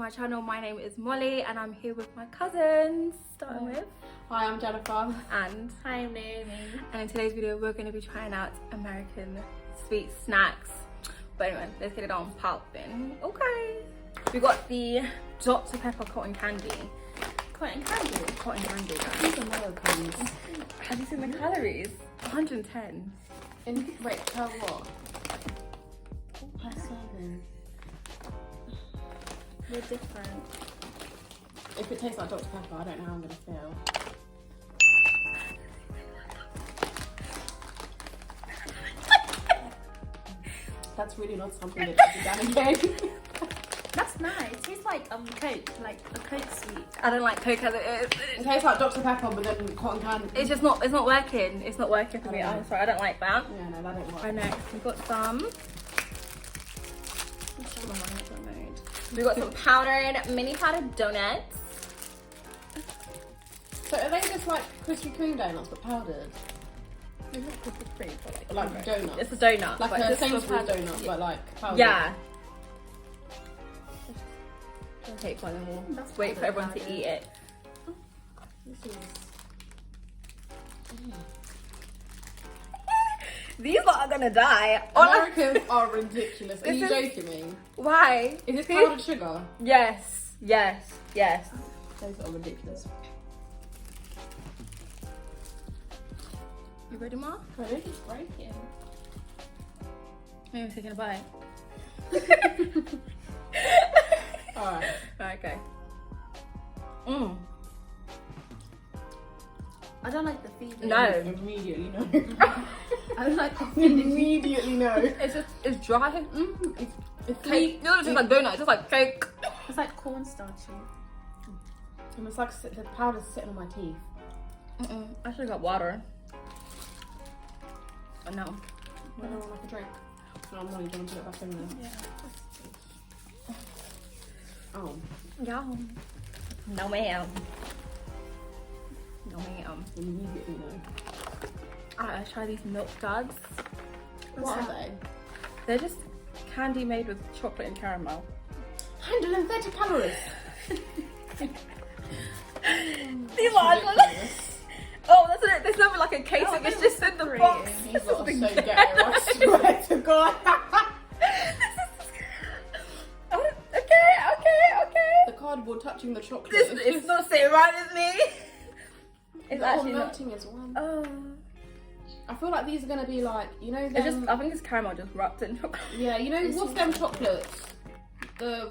my channel. My name is Molly and I'm here with my cousins, starting with... Hi, I'm Jennifer. And... Hi, I'm Naomi. And in today's video, we're going to be trying out American sweet snacks. But anyway, let's get it on popping. Okay. We got the Dr. Pepper cotton candy. Cotton candy? Cotton candy, guys. These are Americans. Have you seen the calories? 110. Wait, tell what? Per serving. They're different. If it tastes like Dr. Pepper, I don't know how I'm going to feel. That's really not something that should be done again. That's nice. It tastes like Coke, like a Coke sweet. I don't like Coke as it is. It tastes like Dr. Pepper, but then cotton candy. It's just not, it's not working. It's not working for me. I'm sorry, I don't like that. Yeah, no, that don't work. Right, next, we've got some. We got some powdered, mini powdered donuts. So are they just like Krispy Kreme donuts, but powdered? They're not Krispy Kreme, but Like donuts? It's a donut. Like but a this is Sainsbury's powdered. donut, but like powdered? Yeah. Take one and we'll That's wait for powdered, everyone to powdered. eat it. This is... These lot are gonna die. Americans are ridiculous. Are you This is- joking me? Why? Is this powdered sugar? Yes, yes, yes. Those are ridiculous. You ready, Ma? Ready? It's breaking. Maybe I'm taking a bite. Alright. Okay. I don't like the feeling. No. Immediately no. I don't like the feeling. Immediately no. It's dry. It's Cake. No, it's just like donut. It's just like cake. It's like cornstarchy. And it's like the powder's sitting on my teeth. I should have got water. Oh, no. I don't want like a drink. No, I'm not even gonna put it back in there. Yeah. Oh. Yum. No ma'am. No ma'am. Immediately no. Alright, let's try these milk duds. What are they? They're just candy made with chocolate and caramel. 130 calories. These are Ridiculous. Oh, that's it. There's nothing like a case. Oh, It's just in the pretty. box. These This lot are is so the- ghetto, I swear to God. Oh, okay. The cardboard touching the chocolate. It's not sitting right with me. It's It's actually not. melting as well. Oh. I feel like these are gonna be like, you know, It's them, just, I think it's caramel just wrapped in chocolate. yeah, you know, what's them chocolates? The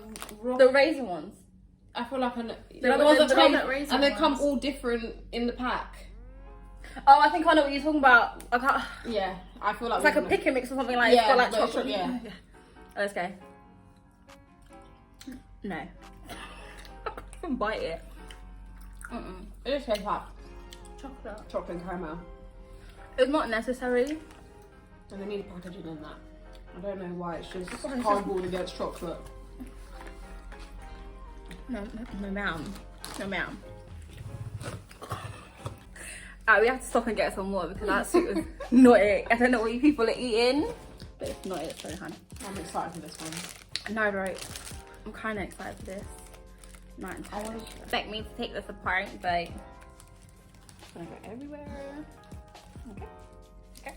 The raisin ones. I feel like They're the ones that the come chocolate raisin and they come ones. all different in the pack. Oh, I think I know what you're talking about. I can't. Yeah, I feel like It's like a we're pick and mix or something like. Yeah, It's got like but it's chocolate. yeah. Oh, let's go. No. I can't bite it. It just tastes like Chocolate. chocolate and caramel, It's not necessary. and they need packaging in that. I don't know why it's just Why is it- cardboard against chocolate. No, ma'am. No, ma'am. Alright, we have to stop and get some more because that soup is not it. I don't know what you people are eating, but it's not it, so honey. I'm excited for this one. No, right. I'm kind of excited for this. Not I entirely. want Expect me to take this apart, but it's gonna go everywhere. Okay. Okay.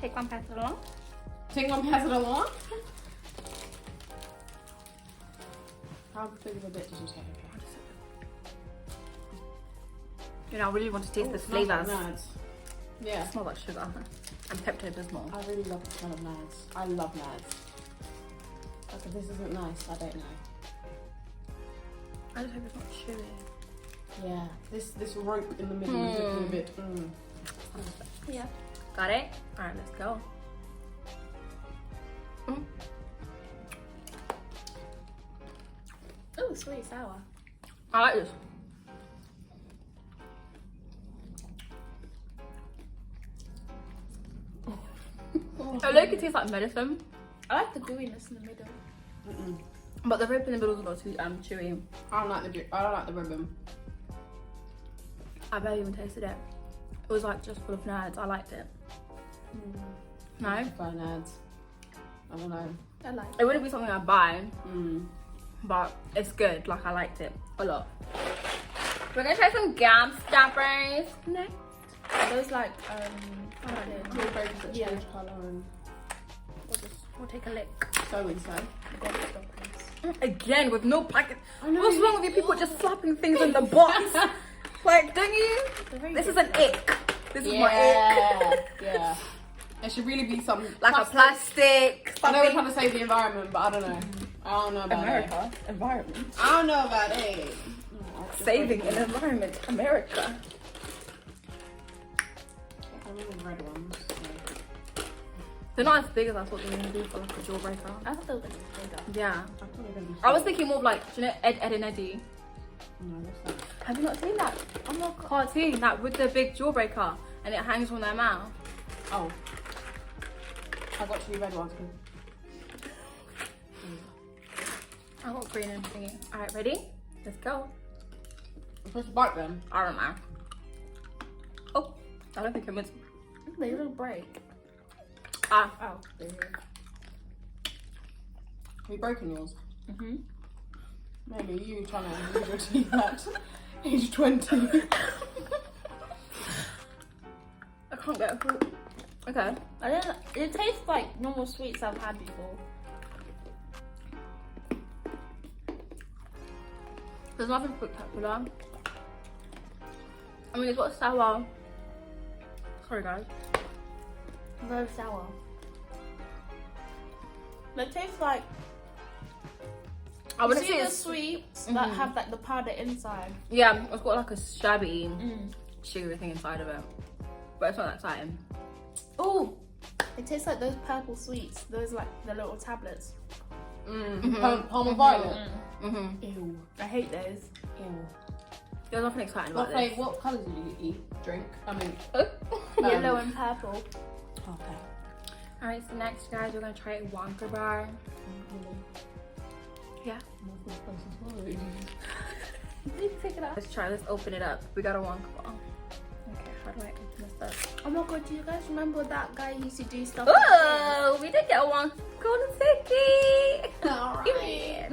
Take one, pass it along. Take one, pass it along. How big of a bit did you take? You know, I really want to taste the Smells like flavors. nads. Yeah. It smells like sugar and Pepto-Bismol. I really love the smell of nads. I love nads. Like, if this isn't nice, I don't know. I just hope it's not chewy. Yeah, this rope in the middle is looking a bit. Yeah. Got it? Alright, let's go. Oh, sweet sour. I like this. I like it tastes like medicine, I like the gooiness in the middle. but the rib in the middle is not too chewy. I don't like the ribbon. I barely even tasted it. It was like just full of nads. I liked it. No? Fine nads. I don't know. I like It wouldn't be something I'd buy. but it's good. Like I liked it a lot. We're gonna try some Gap Stoppers next. Are those like what are they? Little babies that Yeah. change colour and We'll take a lick. so and so. Again with no packet. I know. What's wrong with you people just slapping things in the box? Like, don't you? This is an ick. This is my ick. Yeah. There should really be some Like a plastic. I know we're trying to save the environment, but I don't know. I don't know about America. Environment. it. I don't know about it. Saving an environment. America. I remember the red ones. They're not as big as I thought they were going to be for like a jawbreaker. I thought they were gonna be bigger. Yeah. I thought they were gonna be I was thinking more of like, do you know Ed, and Eddie? No, what's that? Have you not seen that? I'm not cartoon that with the big jawbreaker and it hangs from their mouth. Oh. I got 2 red ones. I got green and thingy. Alright, ready? Let's go. I'm supposed to bite them. I don't know. Oh, I don't think I meant to. They don't break. Ah. Oh, there you go. Have you broken yours? Mhm. Maybe you trying to use your teeth at age 20. I can't get a fruit. Okay. I don't. It tastes like normal sweets I've had before. There's nothing spectacular. I mean, it's got sour. Sorry, guys. Very sour. It tastes like. I wouldn't see say the it's sweets that have like the powder inside. Yeah, it's got like a shabby, Mm. sugary thing inside of it, but it's not that exciting. Oh, it tastes like those purple sweets. Those like the little tablets. Palm violet. Mhm. Ew. I hate those. Ew. There's nothing exciting about What this. flavor? What colours did you eat? Drink? I mean, Yellow and purple. okay. All right, so next, guys, we're gonna try a Wonka bar. Yeah. Pick it up. Let's try. Let's open it up. We got a Wonka bar. Okay, how do I open this up? Oh my god, do you guys remember that guy who used to do stuff? Oh, we did get a Wonka golden ticket. Alright.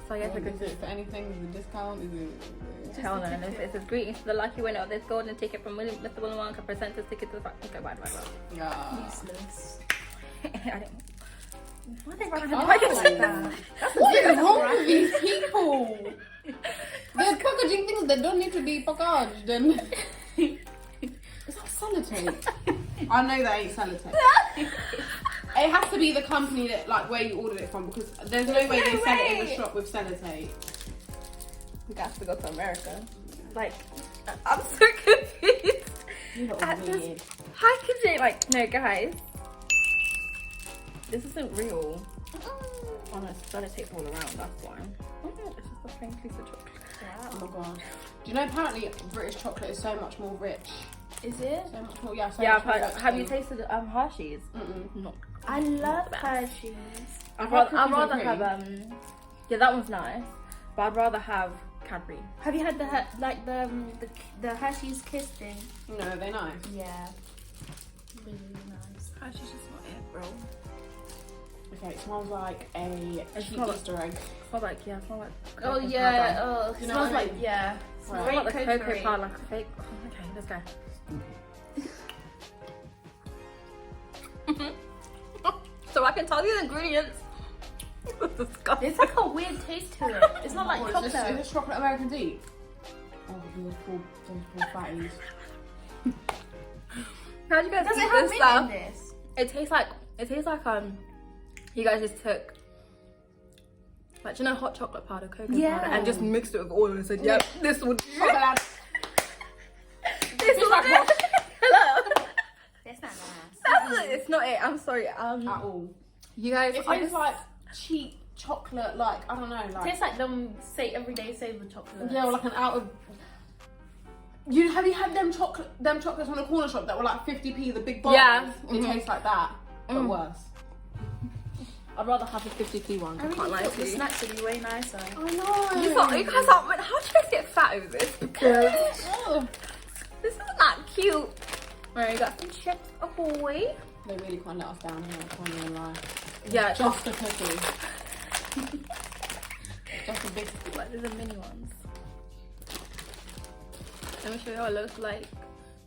So I guess we're Is good. it for anything? Is it a discount? Is it? Hell no, it says greetings to the lucky winner of this golden ticket from Mr. Willy Wonka. Present this ticket to the okay, bye. Yeah. Useless. I didn't. Why are they running Oh. like that? What is wrong with these people? They're packaging things that don't need to be packaged. And is that sellotape? I know that ain't sellotape. It has to be the company that, like, where you ordered it from, because there's no way they sell it in the shop with sellotape. We got to go to America. Like, I'm so confused. You look At this weird. packaging, like, no, guys. This isn't real. Oh no, it's sellotape all around, that's why. Oh no, this is a plain piece of chocolate. Oh my god. Do you know apparently British chocolate is so much more rich? Is it? So much more, yeah. So Yeah, much more but rich have you than- tasted Hershey's? No. I love best. Hershey's. I'd What rather cookies and have, yeah, that one's nice. But I'd rather have Cadbury. Have you had the Hershey's Kiss thing? No, they're nice. Yeah. Really nice. Hershey's just not it, bro. Okay, it smells like a cheap smells like- Easter egg. Smell like, yeah, smell like Oh cocoa yeah. powder. Oh, it You know smells what I like mean? yeah. Right. Smell Great like the cocoa cocoa. powder, like a fake. Oh, okay, let's go. So I can tell you the ingredients. It's disgusting. There's like a weird taste to it. It's not like Oh, chocolate. is this chocolate American deep? Oh, those poor fatties. How do you guys Does eat it have this mint stuff? in this? It tastes like you guys just took, like, do you know hot chocolate powder, cocoa Yeah. powder, and just mixed it with oil and said, yep, this would do. Chocolate. This will do. Hello. That's not nice. It's not it. I'm sorry. At all. You guys, It tastes like cheap chocolate, like, I don't know, It like. tastes like them everyday Savour chocolate. Yeah, or like an out of. Have you had them chocolates from the corner shop that were like 50p, the big bowls? Yeah. It tastes like that, but worse. I'd rather have a 50p one. I can't lie thought to the you. snacks would be way nicer. I know. You guys aren't. How do you guys get fat over this? Because this is not cute. Alright, you got some chips ahoy. They really can't let us down here, I can't even lie. Yeah, Just a cookie. biscuit. Like, these are mini ones. Let me show you how it looks like.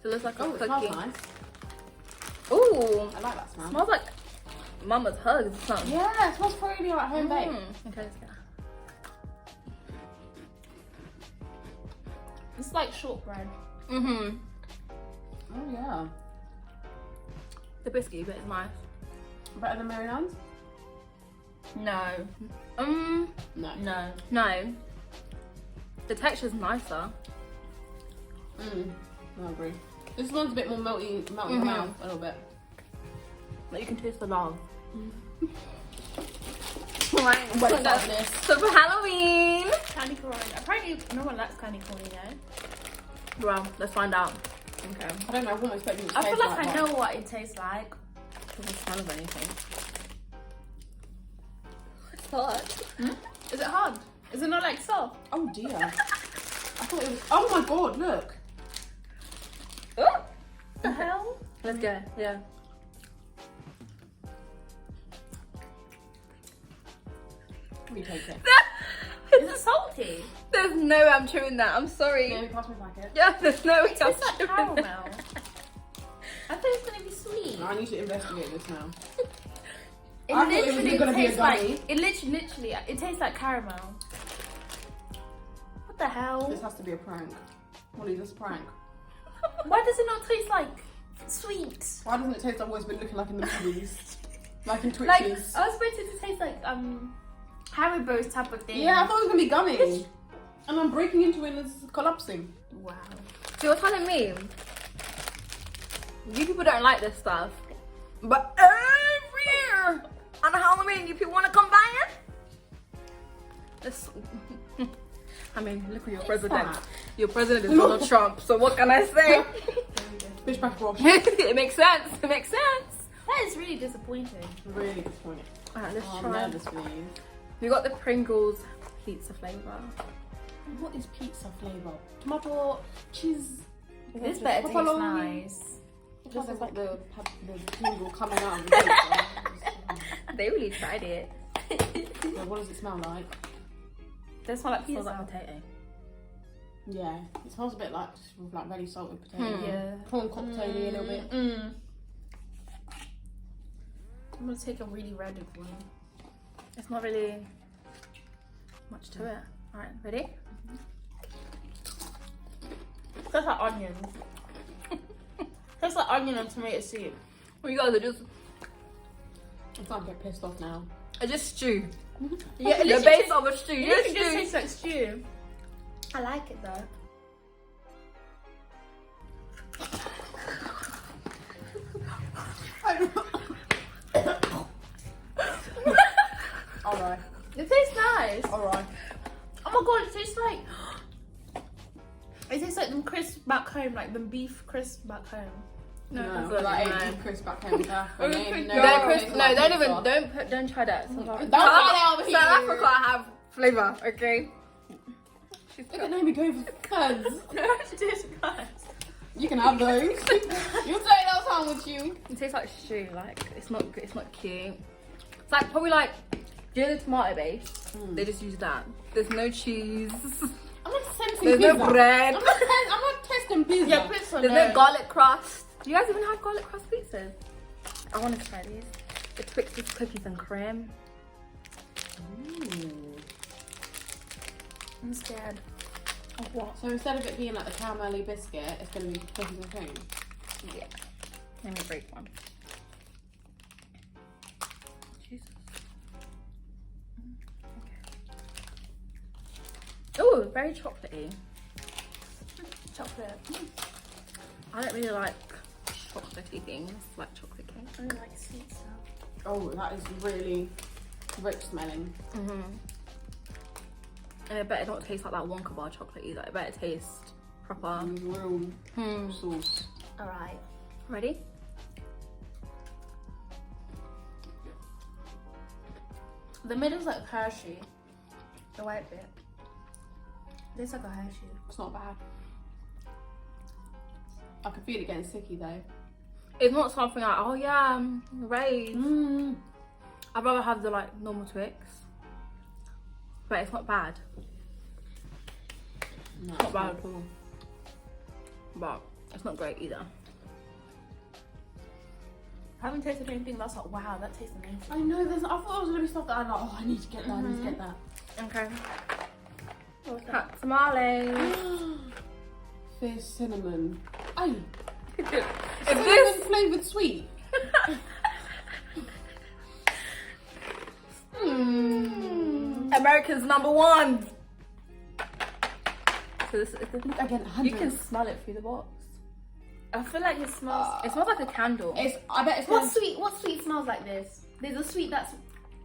So it looks like Oh, a it smells cookie. nice. Ooh, I like that smell. smells like Mama's hugs or something. Yeah, it smells pretty like home baked. Okay, let's go. It's like shortbread. Mm-hmm. Oh yeah. The biscuit bit is nice. Better than Marianne's? No. No. No. No. The texture's nicer. I agree. This one's a bit more melty in the mouth a little bit. But you can taste the love. Right, Wait, so, that's this. so for Halloween. Candy corn. Apparently, no one likes candy corn, you know? Well, let's find out. Okay. I don't know, I wasn't expecting it to I feel taste like I that. know what it tastes like. Doesn't smell of anything. It's hot. Is it hard? Is it not like soft? Oh dear. I thought it was. Oh my god, look. Oh. The hell? Let's go. Yeah. We take it. Is it salty? There's no way I'm chewing that. I'm sorry. Yeah, pass me a packet. Yeah, there's no way It I'm tastes like chewing caramel. that. I thought it was gonna be sweet. I need to investigate this now. It I thought it was literally gonna be a tastes like gummy. it literally it tastes like caramel. What the hell? This has to be a prank. Molly, this is a prank. Why does it not taste like sweet? Why doesn't it taste like what it's been looking like in the movies? Like in Like Twitches. I was expecting it to taste like Haribo's type of thing. Yeah, I thought it was gonna be gummy. And I'm breaking into it and it's collapsing. Wow. So you're telling me you people don't like this stuff, but every year on Halloween you people want to come buy it? This, I mean, look at your president. that? Your president is Donald Trump. So what can I say? Fish back wash. It makes sense. It makes sense. That is really disappointing. Really disappointed. Alright, let's Oh, I'm try. nervous for you. We got the Pringles pizza flavor. What is pizza flavour? Tomato, cheese. This better taste Pepperoni. nice. It just looks like the Pringle coming out of the pizza. They really tried it. So what does it smell like? This one like Smells pizza. like potato. Yeah, it smells a bit like really salted potato. Yeah. Corn cocktail a little bit. I'm gonna take a really random one. It's not really much to it. Alright, ready? Tastes like onions. Tastes like onion and tomato soup. Well, you guys are just, I'm starting to get pissed off now. it's just stew. Yeah, it The literally base tastes- of a stew. it Yes, literally just stew. tastes like stew. I like it though. Alright, It tastes nice. alright. Oh my god, it tastes like them crisps back home, like them beef crisps back home. No, that's like not ain't Chris back home. They're crisp. No, don't try that. South Africa have flavor, okay? Look at Naomi going for cuds. No, it tastes nice. You can have those. You'll take those home with you. It tastes like stew. Like it's not good. It's not cute. It's like probably like, do you know the tomato base? They just use that. There's no cheese. I'm not testing There's pizza. no bread. I'm not testing pizza. Yeah, pizza. There's no garlic crust. Do you guys even have garlic crust pizzas? I want to try these. The Twix's cookies and cream. Ooh. I'm scared. Oh, what? So instead of it being like the caramelly biscuit, it's going to be cookies and cream. Yeah. Let me break one. Jesus. Okay. Oh, very chocolatey. Chocolate. I don't really like chocolatey things, like chocolate cake. I don't like sweet stuff. Oh, that is really rich smelling. And I bet it don't taste like that Wonka bar chocolate either. I bet it tastes proper. Real sauce. Alright. Ready? The middle's like Hershey. The white bit. Tastes like a Hershey. It's not bad. I can feel it getting sticky though. It's not something like, oh yeah, Rays. Mm. I'd rather have the like normal Twix. but it's not bad. No, Not bad at all. But it's not great either. I haven't tasted anything that's like, wow, that tastes amazing. I know, I thought there was going to be stuff that I'm like, oh, I need to get that, I need to get that. Okay. Hot tamales. Fierce cinnamon. Aye. If Cinnamon this flavoured sweet. American's #1. So this is Again, you can smell it through the box. I feel like it smells. It smells like a candle. I bet it's What sweet smells like this? There's a sweet that's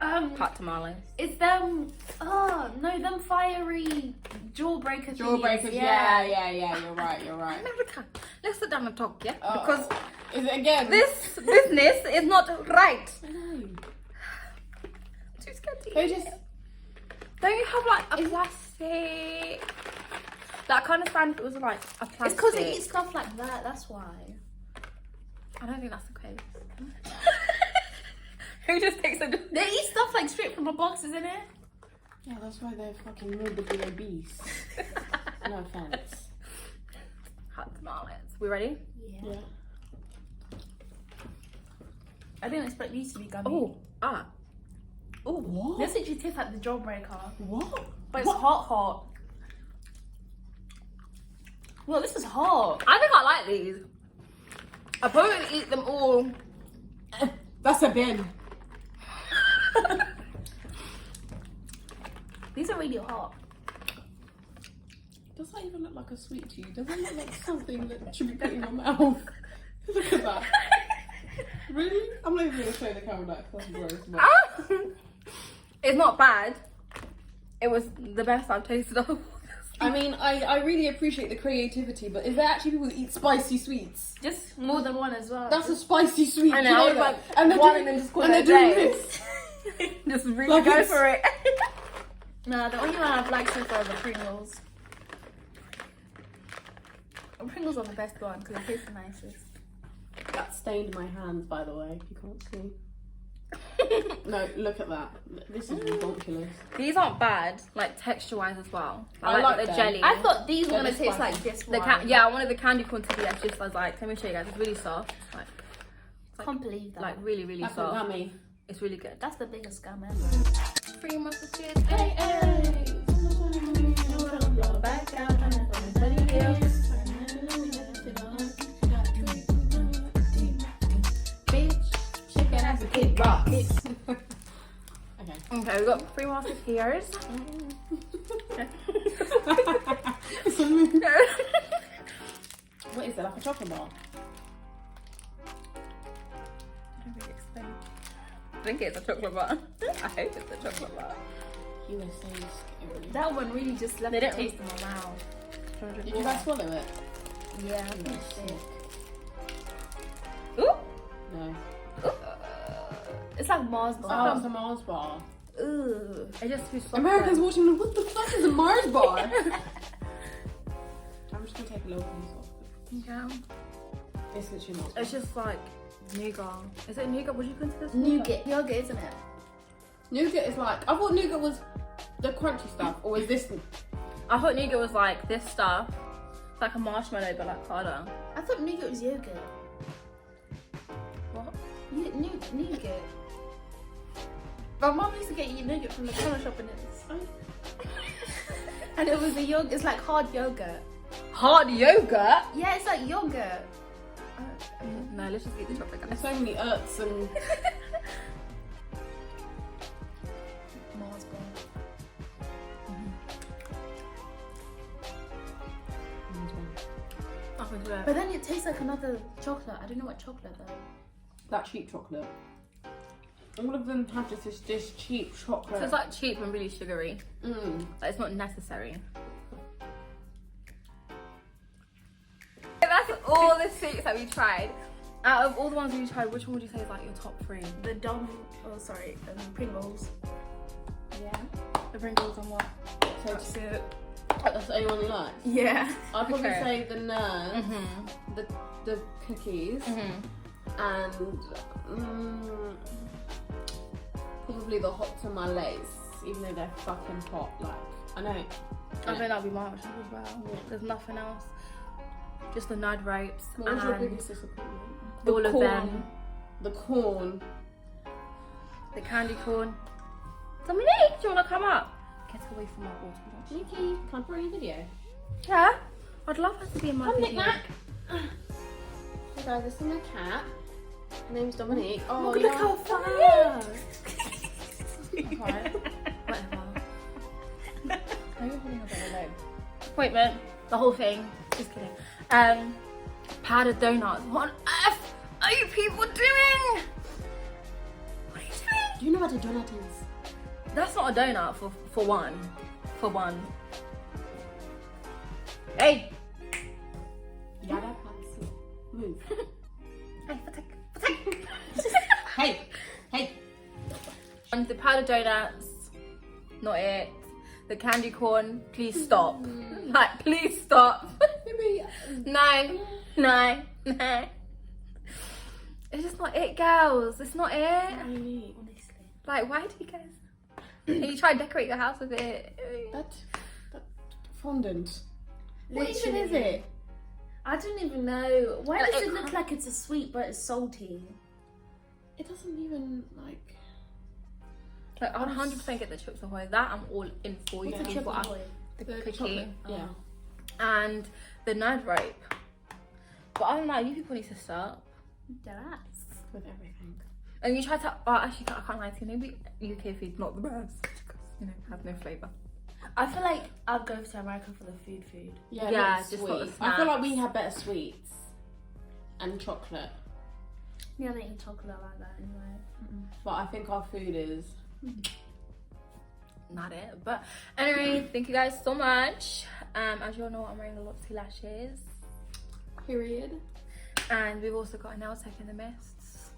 Hot tamales. it's them. Oh no, them fiery jawbreaker. Jawbreakers, thingies. yeah, you're right. Never can. Let's sit down and talk, yeah? Oh. Because Is it again? this business is not right. I know. Too scared to They eat just... it. Don't you have like a plastic? That kind of stand if it was like a plastic. It's because they eat stuff like that. That's why. I don't think that's the case. Who just takes a... They eat stuff like straight from the box, isn't it? Yeah, that's why they're fucking morbidly obese. No offense. Hot tamales. We ready? Yeah. I didn't expect these to be gummy. Oh, ah. Oh, what? This actually tastes like the jawbreaker, What? but it's hot. Well, this is hot. I think I like these. I probably would eat them all. That's a bin. These are really hot. Does that even look like a sweet to you? Does it look like something that should be put in your mouth? Look at that. Really? I'm not even going to show the camera that. That's gross. But... It's not bad. It was the best I've tasted of. I mean, I really appreciate the creativity, but is there actually people who eat spicy sweets? Just more than one as well. That's a spicy sweet. I do know, I you was like, and they're one doing, and then just call and it they're a doing day. this. Just really Like go it's- for it. Nah, the only one I like so far are the Pringles. The Pringles are the best one because they taste the nicest. That stained my hands, by the way. You can't see. No, look at that. This is ridiculous. These aren't bad, like texture-wise as well. I like the them. jelly. I thought these were They're gonna just taste spicy. like this the one. yeah, I wanted the candy corn to be as just as like. Let me show you guys. It's really soft. I can't believe that. Like really, really That's a soft. gummy. It's really good. That's the biggest scam ever. 3 musketeers. Hey, hey. Back down, everybody else. Bitch, chicken ass a kid rock. Okay, we got 3 musketeers. What is it, like a chocolate bar? I think it's a chocolate bar. I hope it's a chocolate bar. USA scary. That one really just left They the don't- taste in my mouth. Did you guys swallow it? Yeah, I No, think sick. Ooh. No. it's like Mars Oh, bar. it's a Mars bar. Ugh. It's just too soft. Americans though. watching, what the fuck is a Mars bar? I'm just gonna take a little piece off. Yeah. It's literally not. It's just like nougat. Is it nougat? Would you consider this Nougat. Yogurt, isn't it? Nougat is like, I thought nougat was the crunchy stuff, or is this? I thought nougat was like this stuff. It's like a marshmallow, but like harder. I thought nougat was yogurt. What? Nougat. My mum used to get you nougat from the corner shop and and it was a yogurt. It's like hard yogurt. Hard yogurt? Yeah, it's like yogurt. No, let's just eat the chocolate, There's guys. so many erts and. Mars bar. Up into it. But then it tastes like another chocolate. I don't know what chocolate though. That cheap chocolate. All of them have just this cheap chocolate. So it's like cheap and really sugary. Mm. Like, it's not necessary. That's all the sweets that we tried. Out of all the ones we tried, which one would you say is like your top 3? The Pringles. Yeah. The Pringles and what? So that's the only one you like. Yeah. I'd probably Okay. say the nerds, Mm-hmm. the cookies, and probably the hot tamales. even though they're fucking hot. Like, I know. I think that'll be my option as well. Yeah. There's nothing else. Just the Nud ropes What was your and biggest disappointment? all of them. The corn. The candy corn. Dominique, do you want to come up? Get away from my water. Nikki, can I put on your video? Yeah, I'd love her to be in my video. Knick-knack. Hey guys, this is my cat. Her name's Dominique. Oh, Look yeah. how fast. Okay. Whatever. How are you holding a better leg? Appointment, the whole thing. Just kidding. Powdered donuts. What on earth are you people doing? What are you doing? Do you know what a donut is? That's not a donut for one. For one. Hey! Yada Patsy. Move. Hey, protect. Hey! Hey! And the powdered donuts, not it. The candy corn, please stop. Like, please stop. No. It's just not it, girls. It's not it. Honestly. Like, why do you guys... You try and decorate your house with it. That fondant. What Literally. even is it? I don't even know. Why Like, does it it look like it's a sweet but it's salty? It doesn't even like. Like, I'll 100% get the Chips Ahoy. That I'm all in for. You Yeah. can Chip eat what Ahoy. the The cookie. chocolate. Yeah. And the Nud rope. But other than that, you people need to start. That's With everything. And you try to... Oh, actually, I can't lie to you. Maybe UK food's not the best. Because, you know, it has no flavour. I feel like I'd go to America for the food. Yeah, Yeah, not just sweet. for the I feel like snacks. we have better sweets and chocolate, Yeah, I don't eat chocolate like that anyway. but I think our food is. Not it. But anyway, thank you guys so much. As you all know, I'm wearing the Loxy lashes. Period. And we've also got a nail tech in the mists.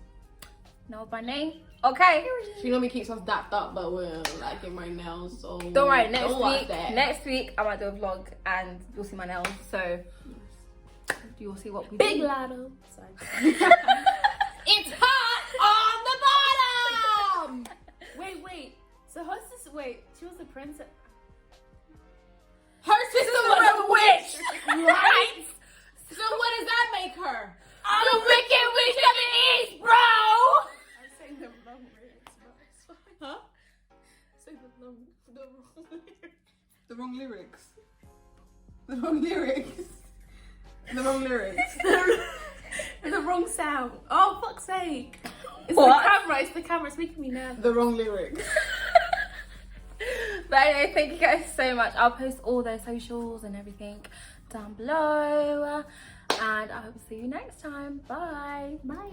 Nails by name. Okay. She normally keeps us dapped up, but we're like in my nails, so Don't worry, next don't watch week. that. Next week I might do a vlog and you'll see my nails. So you'll see what we Big do. Lado. Sorry. It's hot on the bottom. Wait. So hostess, she was the princess. Her sister was a witch, right? So what does that make her? I'm a wicked witch of the east, bro! I'm saying the wrong lyrics, but it's fine. Huh? Say the wrong The wrong lyrics. The wrong lyrics. The wrong lyrics. The wrong sound. Oh, fuck's sake. It's What? the camera. It's making me nervous. The wrong lyrics. But anyway, thank you guys so much. I'll post all their socials and everything down below. And I hope to see you next time. Bye. Bye.